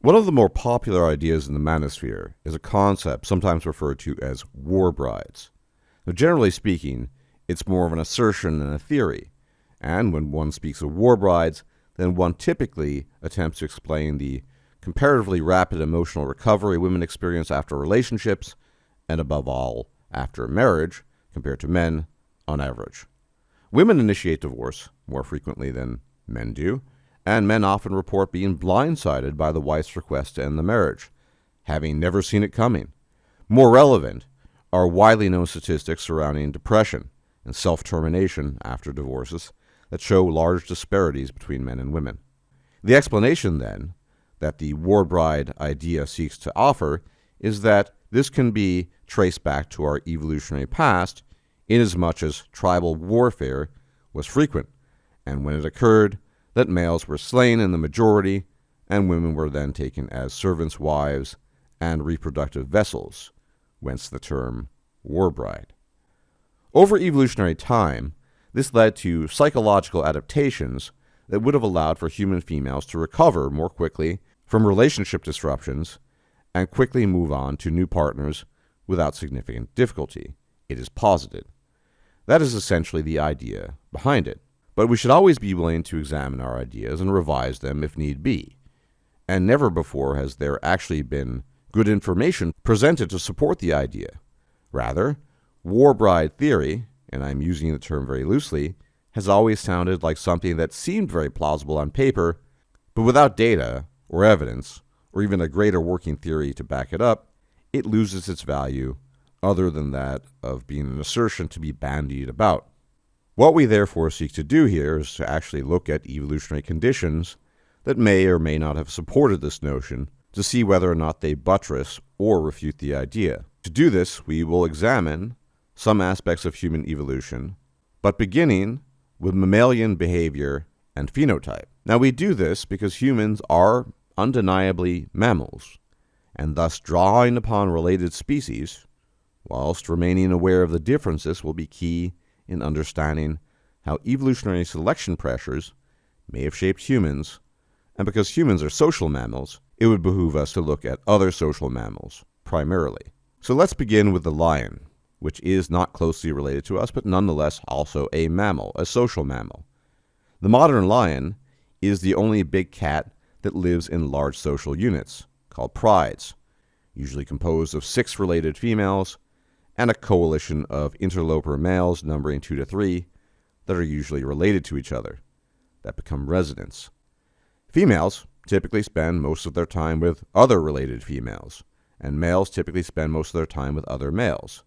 One of the more popular ideas in the manosphere is a concept sometimes referred to as war brides. Now, generally speaking, it's more of an assertion than a theory, and when one speaks of war brides, then one typically attempts to explain the comparatively rapid emotional recovery women experience after relationships, and above all, after marriage, compared to men on average. Women initiate divorce more frequently than men do, and men often report being blindsided by the wife's request to end the marriage, having never seen it coming. More relevant are widely known statistics surrounding depression and self-termination after divorces that show large disparities between men and women. The explanation, then, that the war bride idea seeks to offer is that this can be traced back to our evolutionary past, inasmuch as tribal warfare was frequent, and when it occurred, that males were slain in the majority, and women were then taken as servants' wives and reproductive vessels, whence the term war bride. Over evolutionary time, this led to psychological adaptations that would have allowed for human females to recover more quickly from relationship disruptions and quickly move on to new partners without significant difficulty, it is posited. That is essentially the idea behind it. But we should always be willing to examine our ideas and revise them if need be. And never before has there actually been good information presented to support the idea. Rather, war bride theory, and I'm using the term very loosely, has always sounded like something that seemed very plausible on paper, but without data or evidence, or even a greater working theory to back it up, it loses its value other than that of being an assertion to be bandied about. What we therefore seek to do here is to actually look at evolutionary conditions that may or may not have supported this notion to see whether or not they buttress or refute the idea. To do this, we will examine some aspects of human evolution, but beginning with mammalian behavior and phenotype. Now, we do this because humans are undeniably mammals, and thus drawing upon related species, whilst remaining aware of the differences, will be key in understanding how evolutionary selection pressures may have shaped humans, and because humans are social mammals, it would behoove us to look at other social mammals, primarily. So let's begin with the lion, which is not closely related to us, but nonetheless also a mammal, a social mammal. The modern lion is the only big cat that lives in large social units, called prides, usually composed of 6 related females, and a coalition of interloper males numbering 2 to 3 that are usually related to each other, that become residents. Females typically spend most of their time with other related females, and males typically spend most of their time with other males,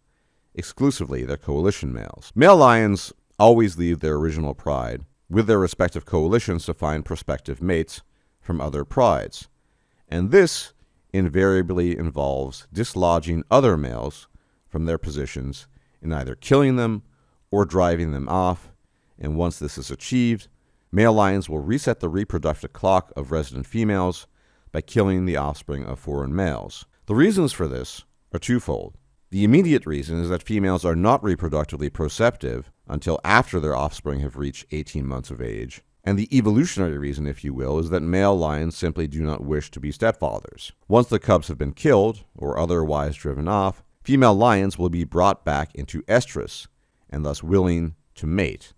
exclusively their coalition males. Male lions always leave their original pride with their respective coalitions to find prospective mates from other prides, and this invariably involves dislodging other males from their positions in either killing them or driving them off, and once this is achieved, male lions will reset the reproductive clock of resident females by killing the offspring of foreign males. The reasons for this are twofold. The immediate reason is that females are not reproductively proceptive until after their offspring have reached 18 months of age, and the evolutionary reason, if you will, is that male lions simply do not wish to be stepfathers. Once the cubs have been killed or otherwise driven off, female lions will be brought back into estrus, and thus willing to mate.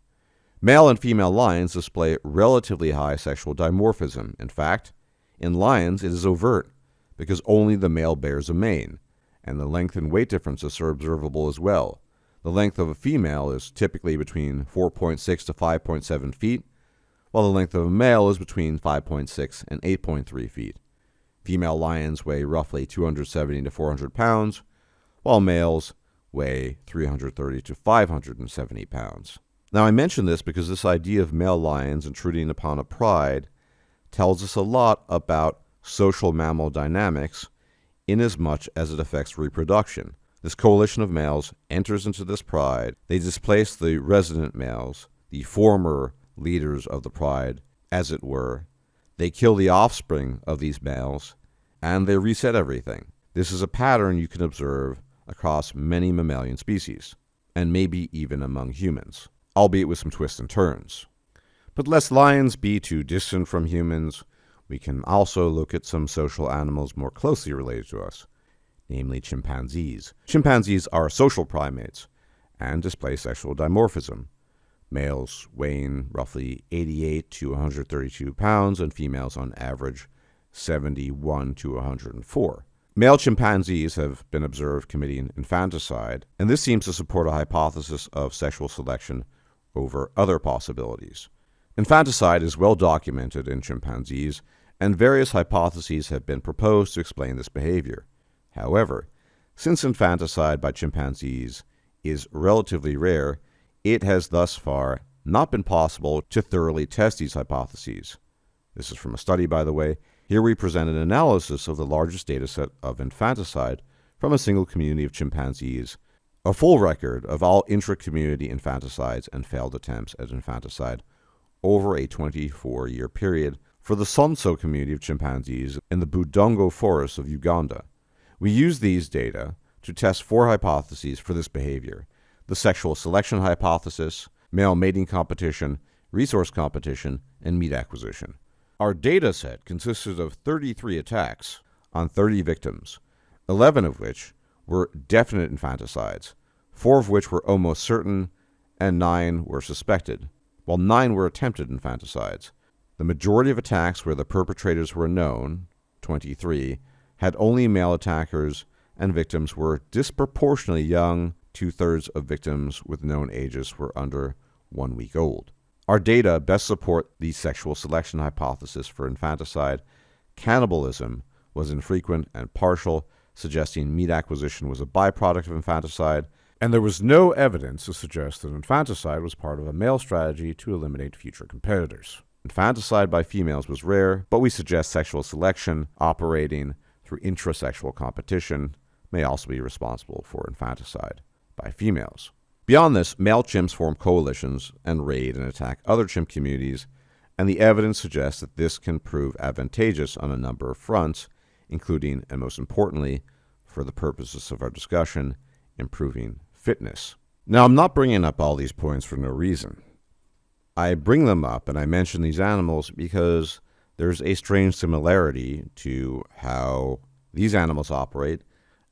Male and female lions display relatively high sexual dimorphism. In fact, in lions it is overt, because only the male bears a mane, and the length and weight differences are observable as well. The length of a female is typically between 4.6 to 5.7 feet, while the length of a male is between 5.6 and 8.3 feet. Female lions weigh roughly 270 to 400 pounds, while males weigh 330 to 570 pounds. Now, I mention this because this idea of male lions intruding upon a pride tells us a lot about social mammal dynamics inasmuch as it affects reproduction. This coalition of males enters into this pride. They displace the resident males, the former leaders of the pride, as it were. They kill the offspring of these males, and they reset everything. This is a pattern you can observe across many mammalian species, and maybe even among humans, albeit with some twists and turns. But lest lions be too distant from humans, We can also look at some social animals more closely related to us, namely chimpanzees. Chimpanzees are social primates and display sexual dimorphism. Males weighing roughly 88 to 132 pounds and females on average 71 to 104. Male chimpanzees have been observed committing infanticide, and this seems to support a hypothesis of sexual selection over other possibilities. Infanticide is well documented in chimpanzees, and various hypotheses have been proposed to explain this behavior. However, since infanticide by chimpanzees is relatively rare, it has thus far not been possible to thoroughly test these hypotheses. This is from a study, by the way. Here we present an analysis of the largest dataset of infanticide from a single community of chimpanzees, a full record of all intra-community infanticides and failed attempts at infanticide over a 24-year period for the Sonso community of chimpanzees in the Budongo forests of Uganda. We use these data to test 4 hypotheses for this behavior: the sexual selection hypothesis, male mating competition, resource competition, and meat acquisition. Our data set consisted of 33 attacks on 30 victims, 11 of which were definite infanticides, 4 of which were almost certain, and 9 were suspected, while 9 were attempted infanticides. The majority of attacks where the perpetrators were known, 23, had only male attackers, and victims were disproportionately young. 2/3 of victims with known ages were under 1 week old. Our data best support the sexual selection hypothesis for infanticide. Cannibalism was infrequent and partial, suggesting meat acquisition was a byproduct of infanticide, and there was no evidence to suggest that infanticide was part of a male strategy to eliminate future competitors. Infanticide by females was rare, but we suggest sexual selection operating through intrasexual competition may also be responsible for infanticide by females. Beyond this, male chimps form coalitions and raid and attack other chimp communities, and the evidence suggests that this can prove advantageous on a number of fronts, including, and most importantly, for the purposes of our discussion, improving fitness. Now, I'm not bringing up all these points for no reason. I bring them up and I mention these animals because there's a strange similarity to how these animals operate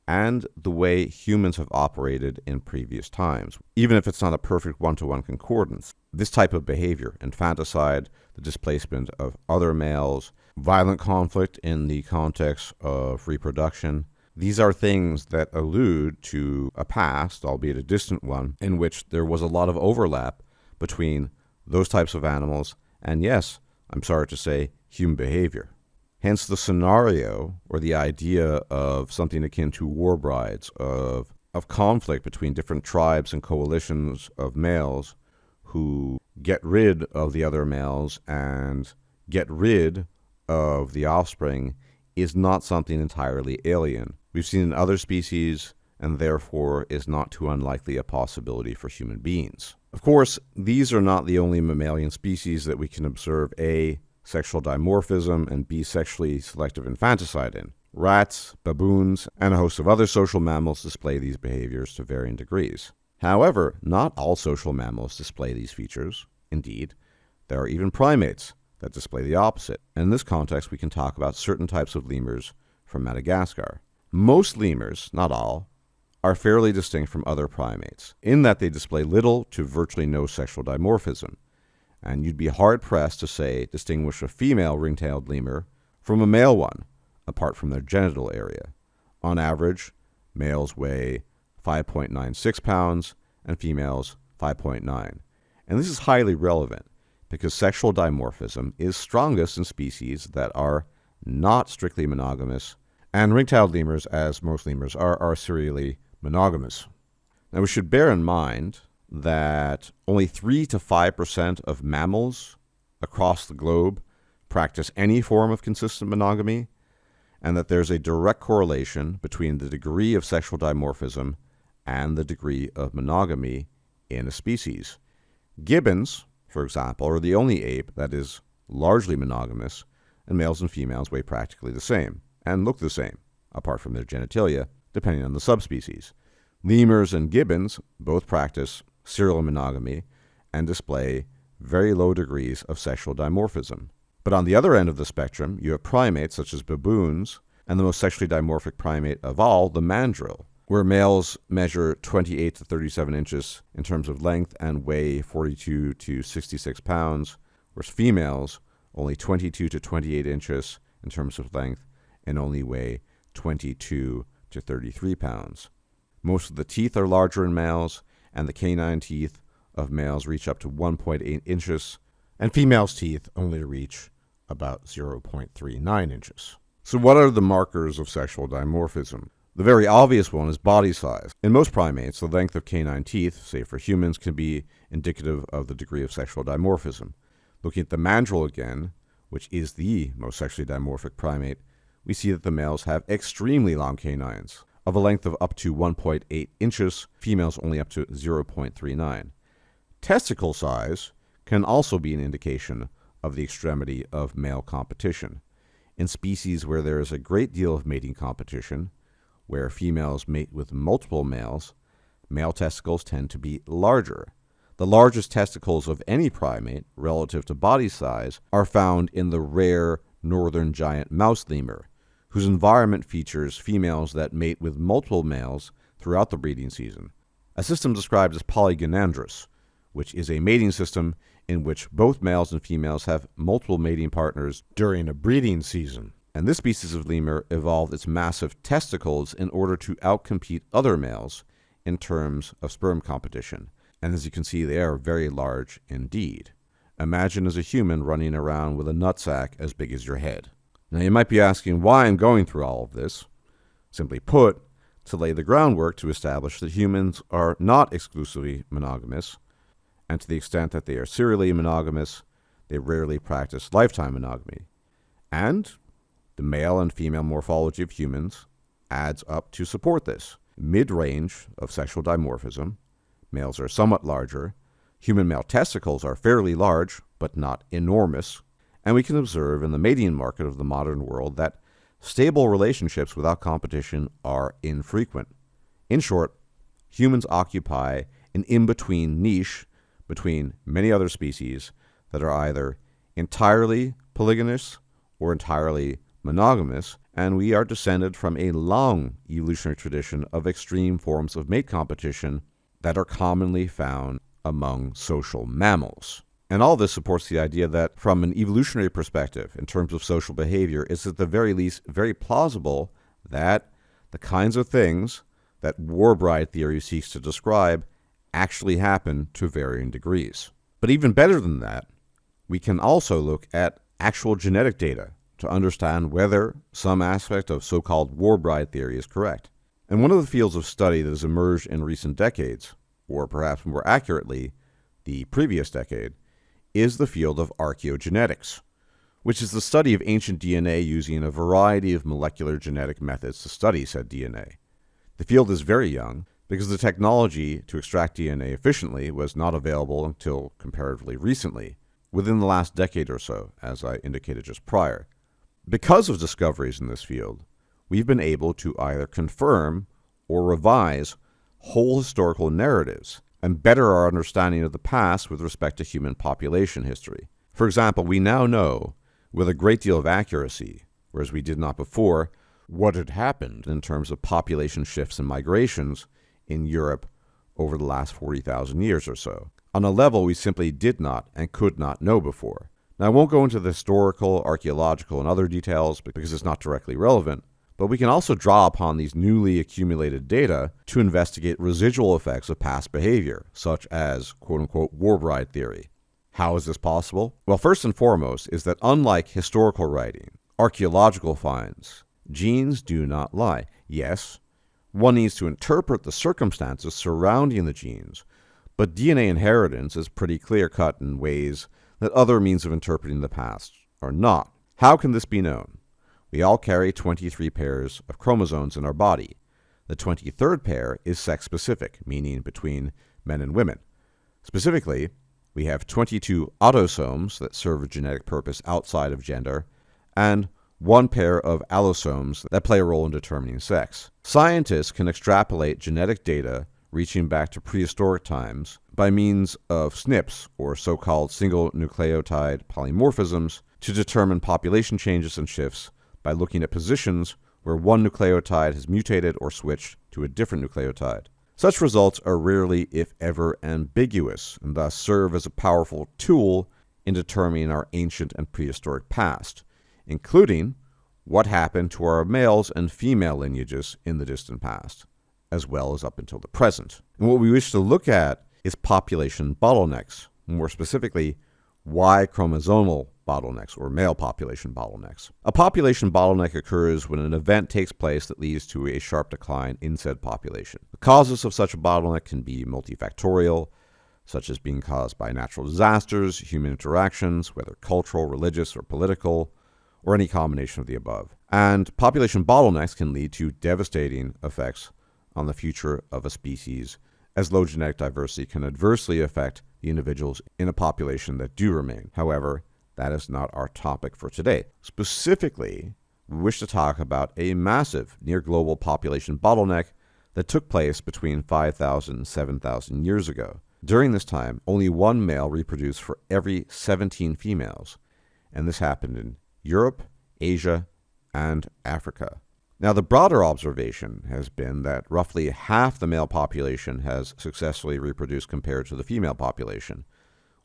and the way humans have operated in previous times, even if it's not a perfect one-to-one concordance. This type of behavior, infanticide, the displacement of other males, violent conflict in the context of reproduction, these are things that allude to a past, albeit a distant one, in which there was a lot of overlap between those types of animals and, yes, I'm sorry to say, human behavior. Hence the scenario or the idea of something akin to war brides, of conflict between different tribes and coalitions of males who get rid of the other males and get rid of the offspring, is not something entirely alien. We've seen in other species and therefore is not too unlikely a possibility for human beings. Of course, these are not the only mammalian species that we can observe sexual dimorphism and B, sexually selective infanticide in. Rats, baboons, and a host of other social mammals display these behaviors to varying degrees. However, not all social mammals display these features. Indeed, there are even primates that display the opposite. And in this context, we can talk about certain types of lemurs from Madagascar. Most lemurs, not all, are fairly distinct from other primates, in that they display little to virtually no sexual dimorphism. And you'd be hard-pressed to distinguish a female ring-tailed lemur from a male one, apart from their genital area. On average, males weigh 5.96 pounds and females 5.9. And this is highly relevant because sexual dimorphism is strongest in species that are not strictly monogamous, and ring-tailed lemurs, as most lemurs are serially monogamous. Now we should bear in mind that only 3 to 5% of mammals across the globe practice any form of consistent monogamy, and that there's a direct correlation between the degree of sexual dimorphism and the degree of monogamy in a species. Gibbons, for example, are the only ape that is largely monogamous, and males and females weigh practically the same and look the same, apart from their genitalia, depending on the subspecies. Lemurs and gibbons both practice serial monogamy and display very low degrees of sexual dimorphism. But on the other end of the spectrum, you have primates such as baboons, and the most sexually dimorphic primate of all, the mandrill, where males measure 28 to 37 inches in terms of length and weigh 42 to 66 pounds, whereas females only 22 to 28 inches in terms of length and only weigh 22 to 33 pounds. Most of the teeth are larger in males, and the canine teeth of males reach up to 1.8 inches, and females' teeth only reach about 0.39 inches. So what are the markers of sexual dimorphism? The very obvious one is body size. In most primates, the length of canine teeth, say for humans, can be indicative of the degree of sexual dimorphism. Looking at the mandrill again, which is the most sexually dimorphic primate, we see that the males have extremely long canines, of a length of up to 1.8 inches, females only up to 0.39. Testicle size can also be an indication of the extremity of male competition. In species where there is a great deal of mating competition, where females mate with multiple males, male testicles tend to be larger. The largest testicles of any primate, relative to body size, are found in the rare northern giant mouse lemur, whose environment features females that mate with multiple males throughout the breeding season. A system described as polygynandrous, which is a mating system in which both males and females have multiple mating partners during a breeding season. And this species of lemur evolved its massive testicles in order to outcompete other males in terms of sperm competition. And as you can see, they are very large indeed. Imagine as a human running around with a nutsack as big as your head. Now you might be asking why I'm going through all of this. Simply put, to lay the groundwork to establish that humans are not exclusively monogamous, and to the extent that they are serially monogamous, they rarely practice lifetime monogamy. And the male and female morphology of humans adds up to support this. Mid-range of sexual dimorphism, males are somewhat larger, human male testicles are fairly large, but not enormous, and we can observe in the mating market of the modern world that stable relationships without competition are infrequent. In short, humans occupy an in-between niche between many other species that are either entirely polygamous or entirely monogamous, and we are descended from a long evolutionary tradition of extreme forms of mate competition that are commonly found among social mammals. And all this supports the idea that, from an evolutionary perspective, in terms of social behavior, it's at the very least very plausible that the kinds of things that war bride theory seeks to describe actually happen to varying degrees. But even better than that, we can also look at actual genetic data to understand whether some aspect of so-called war bride theory is correct. And one of the fields of study that has emerged in recent decades, or perhaps more accurately, the previous decade, is the field of archaeogenetics, which is the study of ancient DNA using a variety of molecular genetic methods to study said DNA. The field is very young because the technology to extract DNA efficiently was not available until comparatively recently, within the last decade or so, as I indicated just prior. Because of discoveries in this field, we've been able to either confirm or revise whole historical narratives and better our understanding of the past with respect to human population history. For example, we now know with a great deal of accuracy, whereas we did not before, what had happened in terms of population shifts and migrations in Europe over the last 40,000 years or so, on a level we simply did not and could not know before. Now, I won't go into the historical, archaeological, and other details because it's not directly relevant, but we can also draw upon these newly accumulated data to investigate residual effects of past behavior, such as quote-unquote war bride theory. How is this possible? Well, first and foremost is that unlike historical writing, archaeological finds, genes do not lie. Yes, one needs to interpret the circumstances surrounding the genes, but DNA inheritance is pretty clear-cut in ways that other means of interpreting the past are not. How can this be known? We all carry 23 pairs of chromosomes in our body. The 23rd pair is sex-specific, meaning between men and women. Specifically, we have 22 autosomes that serve a genetic purpose outside of gender, and one pair of allosomes that play a role in determining sex. Scientists can extrapolate genetic data reaching back to prehistoric times by means of SNPs, or so-called single nucleotide polymorphisms, to determine population changes and shifts by looking at positions where one nucleotide has mutated or switched to a different nucleotide. Such results are rarely, if ever, ambiguous, and thus serve as a powerful tool in determining our ancient and prehistoric past, including what happened to our males and female lineages in the distant past, as well as up until the present. And what we wish to look at is population bottlenecks, more specifically, Y-chromosomal bottlenecks, or male population bottlenecks. A population bottleneck occurs when an event takes place that leads to a sharp decline in said population. The causes of such a bottleneck can be multifactorial, such as being caused by natural disasters, human interactions, whether cultural, religious, or political, or any combination of the above. And population bottlenecks can lead to devastating effects on the future of a species, as low genetic diversity can adversely affect the individuals in a population that do remain. However, that is not our topic for today. Specifically, we wish to talk about a massive near-global population bottleneck that took place between 5,000 and 7,000 years ago. During this time, only one male reproduced for every 17 females, and this happened in Europe, Asia, and Africa. Now, the broader observation has been that roughly half the male population has successfully reproduced compared to the female population,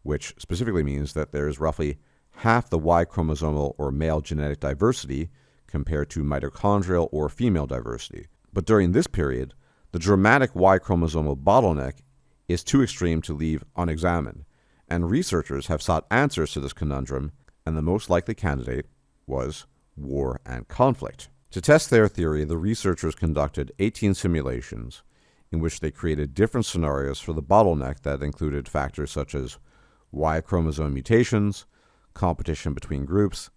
which specifically means that there is roughly half the Y-chromosomal or male genetic diversity compared to mitochondrial or female diversity. But during this period, the dramatic Y-chromosomal bottleneck is too extreme to leave unexamined, and researchers have sought answers to this conundrum, and the most likely candidate was war and conflict. To test their theory, the researchers conducted 18 simulations in which they created different scenarios for the bottleneck that included factors such as Y chromosome mutations, competition between groups,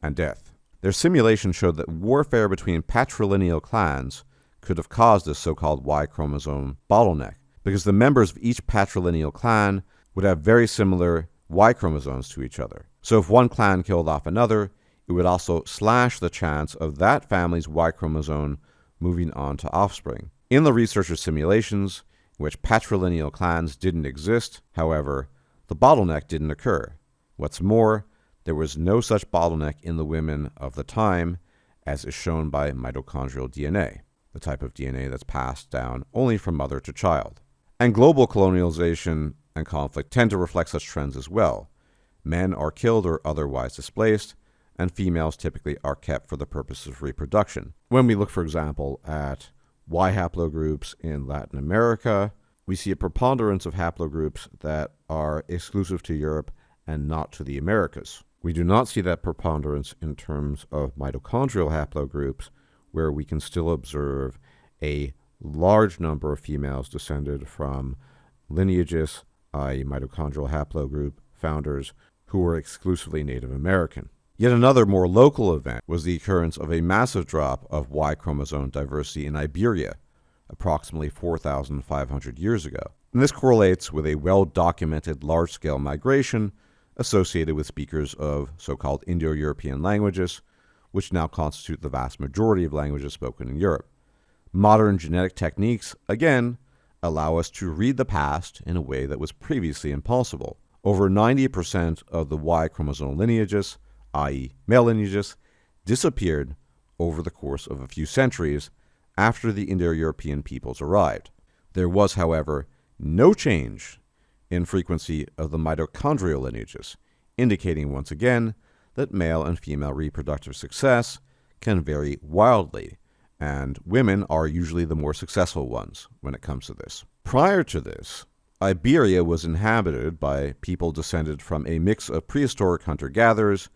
and death. Their simulation showed that warfare between patrilineal clans could have caused this so-called Y chromosome bottleneck, because the members of each patrilineal clan would have very similar Y chromosomes to each other. So if one clan killed off another, it would also slash the chance of that family's Y chromosome moving on to offspring. In the researchers' simulations, in which patrilineal clans didn't exist, however, the bottleneck didn't occur. What's more, there was no such bottleneck in the women of the time, as is shown by mitochondrial DNA, the type of DNA that's passed down only from mother to child. And global colonialization and conflict tend to reflect such trends as well. Men are killed or otherwise displaced, and females typically are kept for the purposes of reproduction. When we look, for example, at Y haplogroups in Latin America, we see a preponderance of haplogroups that are exclusive to Europe and not to the Americas. We do not see that preponderance in terms of mitochondrial haplogroups, where we can still observe a large number of females descended from lineages, i.e. mitochondrial haplogroup founders, who were exclusively Native American. Yet another more local event was the occurrence of a massive drop of Y chromosome diversity in Iberia, approximately 4,500 years ago. And this correlates with a well-documented large-scale migration associated with speakers of so-called Indo-European languages, which now constitute the vast majority of languages spoken in Europe. Modern genetic techniques, again, allow us to read the past in a way that was previously impossible. Over 90% of the Y chromosomal lineages, i.e. male lineages, disappeared over the course of a few centuries after the Indo-European peoples arrived. There was, however, no change in frequency of the mitochondrial lineages, indicating once again that male and female reproductive success can vary wildly, and women are usually the more successful ones when it comes to this. Prior to this, Iberia was inhabited by people descended from a mix of prehistoric hunter-gatherers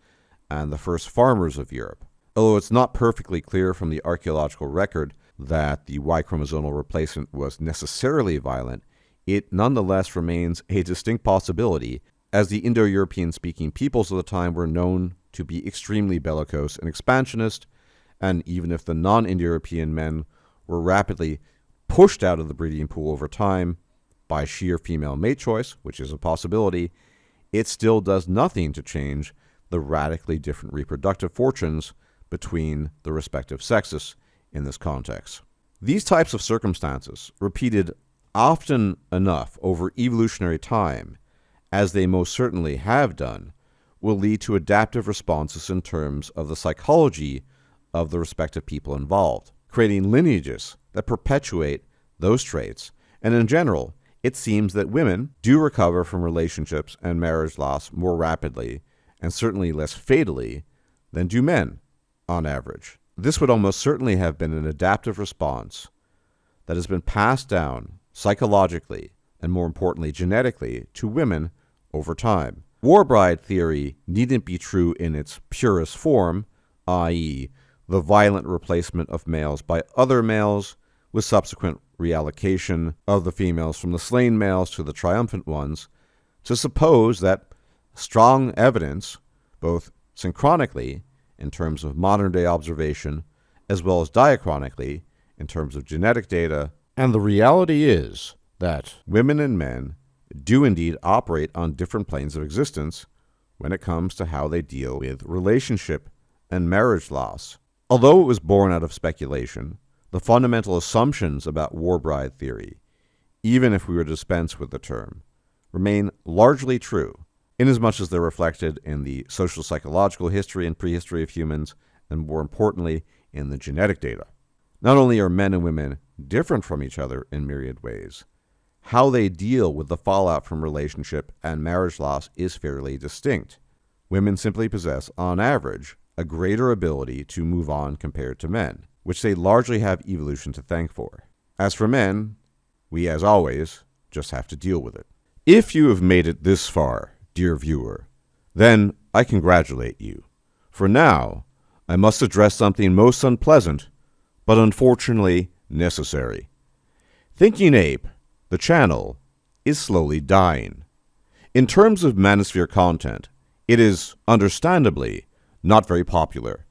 and the first farmers of Europe. Although it's not perfectly clear from the archaeological record that the Y chromosomal replacement was necessarily violent, it nonetheless remains a distinct possibility, as the Indo-European speaking peoples of the time were known to be extremely bellicose and expansionist, and even if the non-Indo-European men were rapidly pushed out of the breeding pool over time by sheer female mate choice, which is a possibility, it still does nothing to change the radically different reproductive fortunes between the respective sexes in this context. These types of circumstances, repeated often enough over evolutionary time, as they most certainly have done, will lead to adaptive responses in terms of the psychology of the respective people involved, creating lineages that perpetuate those traits. And in general, it seems that women do recover from relationships and marriage loss more rapidly, and certainly less fatally, than do men, on average. This would almost certainly have been an adaptive response that has been passed down psychologically, and more importantly genetically, to women over time. War bride theory needn't be true in its purest form, i.e., the violent replacement of males by other males with subsequent reallocation of the females from the slain males to the triumphant ones, to suppose that strong evidence, both synchronically in terms of modern-day observation, as well as diachronically in terms of genetic data, and the reality is that women and men do indeed operate on different planes of existence when it comes to how they deal with relationship and marriage loss. Although it was born out of speculation, the fundamental assumptions about war bride theory, even if we were to dispense with the term, remain largely true, inasmuch as they're reflected in the social psychological history and prehistory of humans, and more importantly, in the genetic data. Not only are men and women different from each other in myriad ways, how they deal with the fallout from relationship and marriage loss is fairly distinct. Women simply possess, on average, a greater ability to move on compared to men, which they largely have evolution to thank for. As for men, we, as always, just have to deal with it. If you have made it this far, dear viewer, then I congratulate you. For now, I must address something most unpleasant, but unfortunately necessary. Thinking-Ape, the channel, is slowly dying. In terms of manosphere content, it is, understandably, not very popular.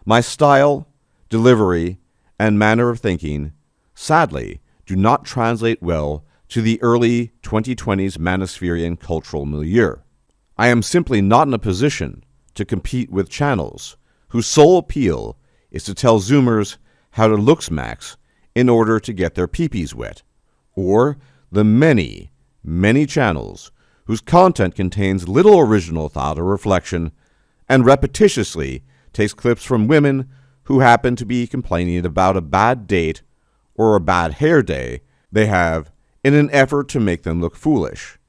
My style, delivery, and manner of thinking, sadly, do not translate well to the early 2020s manospherian cultural milieu. I am simply not in a position to compete with channels whose sole appeal is to tell Zoomers how to looks-max in order to get their peepees wet, or the many, many channels whose content contains little original thought or reflection and repetitiously takes clips from women who happen to be complaining about a bad date or a bad hair day they have in an effort to make them look foolish.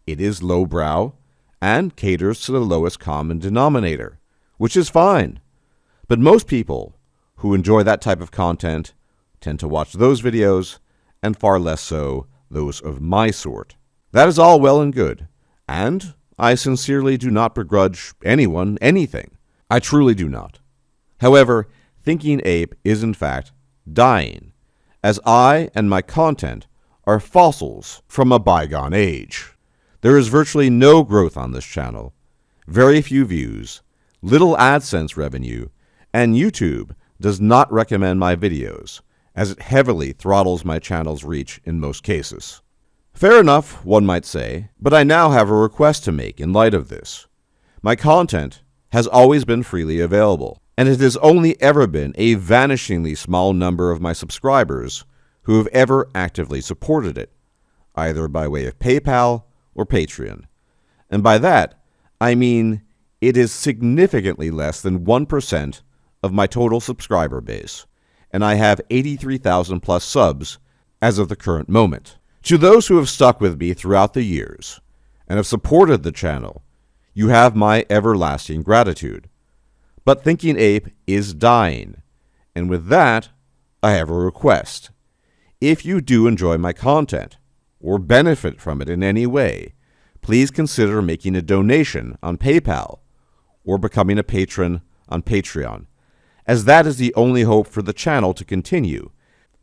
It is lowbrow and caters to the lowest common denominator, which is fine. But most people who enjoy that type of content tend to watch those videos, and far less so those of my sort. That is all well and good, and I sincerely do not begrudge anyone anything. I truly do not. However, Thinking-Ape is in fact dying, as I and my content are fossils from a bygone age. There is virtually no growth on this channel, very few views, little AdSense revenue, and YouTube does not recommend my videos, as it heavily throttles my channel's reach in most cases. Fair enough, one might say, but I now have a request to make in light of this. My content has always been freely available, and it has only ever been a vanishingly small number of my subscribers who have ever actively supported it, either by way of PayPal or Patreon. And by that, I mean it is significantly less than 1% of my total subscriber base, and I have 83,000 plus subs as of the current moment. To those who have stuck with me throughout the years and have supported the channel, you have my everlasting gratitude. But Thinking-Ape is dying, and with that, I have a request. If you do enjoy my content, or benefit from it in any way, please consider making a donation on PayPal, or becoming a patron on Patreon, as that is the only hope for the channel to continue,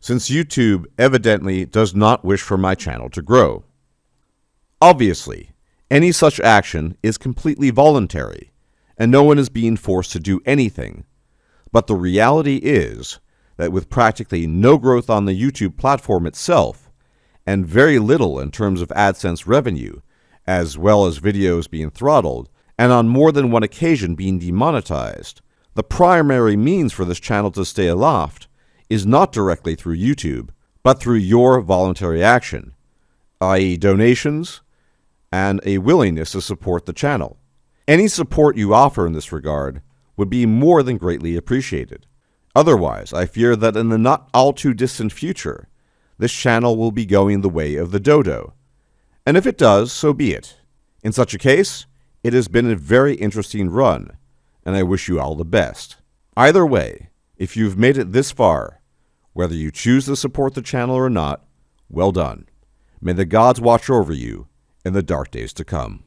since YouTube evidently does not wish for my channel to grow. Obviously, any such action is completely voluntary, and no one is being forced to do anything, but the reality is that with practically no growth on the YouTube platform itself, and very little in terms of AdSense revenue, as well as videos being throttled, and on more than one occasion being demonetized, the primary means for this channel to stay aloft is not directly through YouTube, but through your voluntary action, i.e. donations, and a willingness to support the channel. Any support you offer in this regard would be more than greatly appreciated. Otherwise, I fear that in the not all too distant future, this channel will be going the way of the dodo. And if it does, so be it. In such a case, it has been a very interesting run, and I wish you all the best. Either way, if you've made it this far, whether you choose to support the channel or not, well done. May the gods watch over you in the dark days to come.